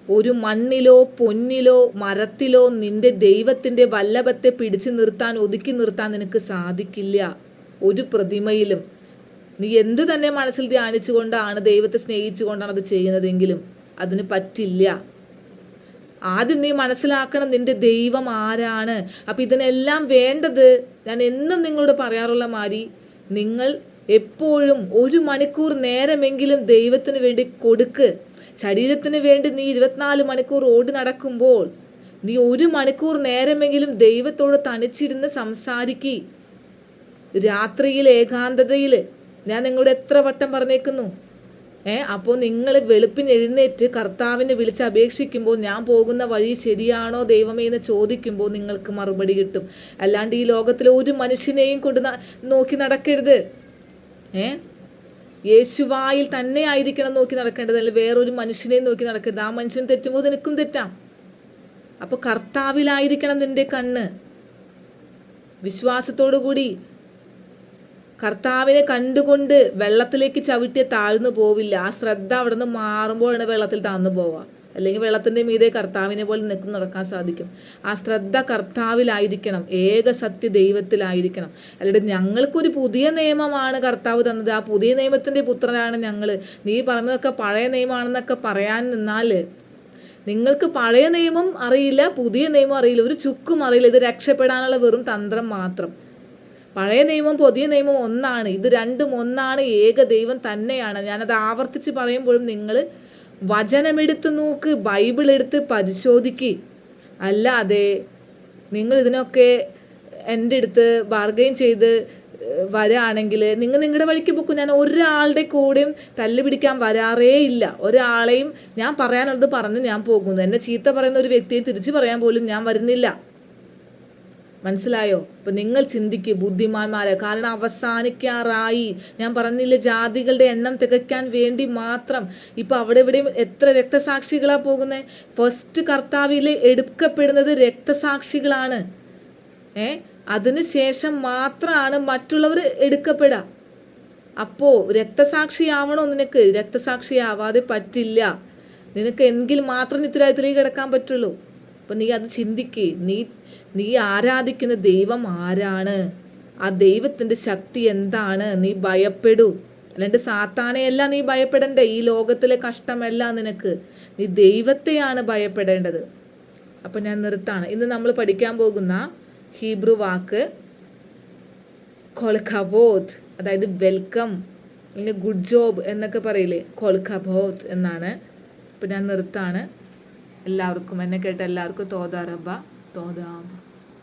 ഒരു മണ്ണിലോ പൊന്നിലോ മരത്തിലോ നിന്റെ ദൈവത്തിൻ്റെ വല്ലഭത്തെ പിടിച്ചു നിർത്താൻ, ഒതുക്കി നിർത്താൻ നിനക്ക് സാധിക്കില്ല. ഒരു പ്രതിമയിലും. നീ എന്തു തന്നെ മനസ്സിൽ ധ്യാനിച്ചുകൊണ്ടാണ്, ദൈവത്തെ സ്നേഹിച്ചുകൊണ്ടാണ് അത് ചെയ്യുന്നതെങ്കിലും അതിന് പറ്റില്ല. ആദ്യം നീ മനസ്സിലാക്കണം നിന്റെ ദൈവം ആരാണ്. അപ്പം ഇതിനെല്ലാം വേണ്ടത്, ഞാൻ എന്നും നിങ്ങളോട് പറയാറുള്ള മാതിരി, നിങ്ങൾ എപ്പോഴും 1 മണിക്കൂർ നേരമെങ്കിലും ദൈവത്തിന് വേണ്ടി കൊടുക്ക്. ശരീരത്തിന് വേണ്ടി നീ 24 മണിക്കൂർ ഓടി നടക്കുമ്പോൾ നീ 1 മണിക്കൂർ നേരമെങ്കിലും ദൈവത്തോട് തനിച്ചിരുന്ന് സംസാരിക്ക്. രാത്രിയിൽ ഏകാന്തതയിൽ ഞാൻ നിങ്ങളോട് എത്ര വട്ടം പറഞ്ഞേക്കുന്നു. അപ്പോൾ നിങ്ങൾ വെളുപ്പിന് എഴുന്നേറ്റ് കർത്താവിനെ വിളിച്ച് അപേക്ഷിക്കുമ്പോൾ, ഞാൻ പോകുന്ന വഴി ശരിയാണോ ദൈവമേ എന്ന് ചോദിക്കുമ്പോൾ നിങ്ങൾക്ക് മറുപടി കിട്ടും. അല്ലാണ്ട് ഈ ലോകത്തിലെ ഒരു മനുഷ്യനെയും കൊണ്ട് നോക്കി നടക്കരുത്. യേശുവായിൽ തന്നെ ആയിരിക്കണം നോക്കി നടക്കേണ്ടത്, അല്ല വേറൊരു മനുഷ്യനെയും നോക്കി നടക്കരുത്. ആ മനുഷ്യൻ തെറ്റുമ്പോൾ നിനക്കും തെറ്റാം. അപ്പോൾ കർത്താവിലായിരിക്കണം നിന്റെ കണ്ണ്. വിശ്വാസത്തോടു കൂടി കർത്താവിനെ കണ്ടുകൊണ്ട് വെള്ളത്തിലേക്ക് ചവിട്ടിയ താഴ്ന്നു പോവില്ല. ആ ശ്രദ്ധ അവിടെ നിന്ന് മാറുമ്പോഴാണ് വെള്ളത്തിൽ താഴ്ന്നു പോവുക. അല്ലെങ്കിൽ വെള്ളത്തിൻ്റെ മീതെ കർത്താവിനെ പോലെ നിൽക്കും നടക്കാൻ സാധിക്കും. ആ ശ്രദ്ധ കർത്താവിലായിരിക്കണം, ഏക സത്യ ദൈവത്തിലായിരിക്കണം. അല്ലാണ്ട് ഞങ്ങൾക്കൊരു പുതിയ നിയമമാണ് കർത്താവ് തന്നത്, ആ പുതിയ നിയമത്തിൻ്റെ പുത്രനാണ് ഞങ്ങൾ, നീ പറഞ്ഞതൊക്കെ പഴയ നിയമമാണെന്നൊക്കെ പറയാൻ നിന്നാൽ നിങ്ങൾക്ക് പഴയ നിയമം അറിയില്ല, പുതിയ നിയമം അറിയില്ല, ഒരു ചുക്കും അറിയില്ല. ഇത് രക്ഷപ്പെടാനുള്ള വെറും തന്ത്രം മാത്രം. പഴയ നിയമം പുതിയ നിയമം ഒന്നാണ്. ഇത് രണ്ടും ഒന്നാണ്, ഏക ദൈവം തന്നെയാണ്. ഞാനത് ആവർത്തിച്ച് പറയുമ്പോഴും നിങ്ങൾ വചനമെടുത്ത് നോക്ക്, ബൈബിൾ എടുത്ത് പരിശോധിക്ക്. അല്ലാതെ നിങ്ങൾ ഇതിനൊക്കെ എൻ്റെ അടുത്ത് ബാർഗെയിൻ ചെയ്ത് വരാണെങ്കിൽ നിങ്ങൾ നിങ്ങളുടെ വഴിക്ക് പോക്കും. ഞാൻ ഒരാളുടെ കൂടെയും തല്ല് പിടിക്കാൻ വരാറേ ഇല്ല. ഒരാളെയും ഞാൻ പറയാനുള്ളത് പറഞ്ഞ് ഞാൻ പോകുന്നു. എന്നെ ചീത്ത പറയുന്ന ഒരു വ്യക്തിയെ തിരിച്ചു പറയാൻ പോലും ഞാൻ വരുന്നില്ല. മനസ്സിലായോ? അപ്പം നിങ്ങൾ ചിന്തിക്കുക ബുദ്ധിമാന്മാരെ. കാരണം അവസാനിക്കാറായി. ഞാൻ പറഞ്ഞില്ല, ജാതികളുടെ എണ്ണം തികയ്ക്കാൻ വേണ്ടി മാത്രം ഇപ്പം അവിടെ ഇവിടെയും എത്ര രക്തസാക്ഷികളാണ് പോകുന്നത്. ഫസ്റ്റ് കർത്താവിൽ എടുക്കപ്പെടുന്നത് രക്തസാക്ഷികളാണ്. അതിനുശേഷം മാത്രമാണ് മറ്റുള്ളവർ എടുക്കപ്പെടുക. അപ്പോൾ രക്തസാക്ഷിയാവണോ നിനക്ക്? രക്തസാക്ഷിയാവാതെ പറ്റില്ല. നിനക്ക് എങ്കിൽ മാത്രം നിത്യരാജ്യത്തിലേക്ക് കിടക്കാൻ പറ്റുള്ളൂ. അപ്പം നീ അത് ചിന്തിക്ക്. നീ ആരാധിക്കുന്ന ദൈവം ആരാണ്? ആ ദൈവത്തിൻ്റെ ശക്തി എന്താണ്? നീ ഭയപ്പെടൂ. അല്ലാണ്ട് സാത്താനെയല്ല നീ ഭയപ്പെടേണ്ടേ. ഈ ലോകത്തിലെ കഷ്ടമല്ല നിനക്ക്. നീ ദൈവത്തെയാണ് ഭയപ്പെടേണ്ടത്. അപ്പം ഞാൻ നിർത്താണ്. ഇന്ന് നമ്മൾ പഠിക്കാൻ പോകുന്ന ഹീബ്രു വാക്ക് കൊൽഖവോത്ത്, അതായത് വെൽക്കം, അല്ലെങ്കിൽ ഗുഡ് ജോബ് എന്നൊക്കെ പറയില്ലേ, കൊൽഖവോത്ത് എന്നാണ്. അപ്പം ഞാൻ നിർത്താണ്. എല്ലാവർക്കും എന്നെ കേട്ട എല്ലാവർക്കും തോതാ റബ്ബ തോതാ.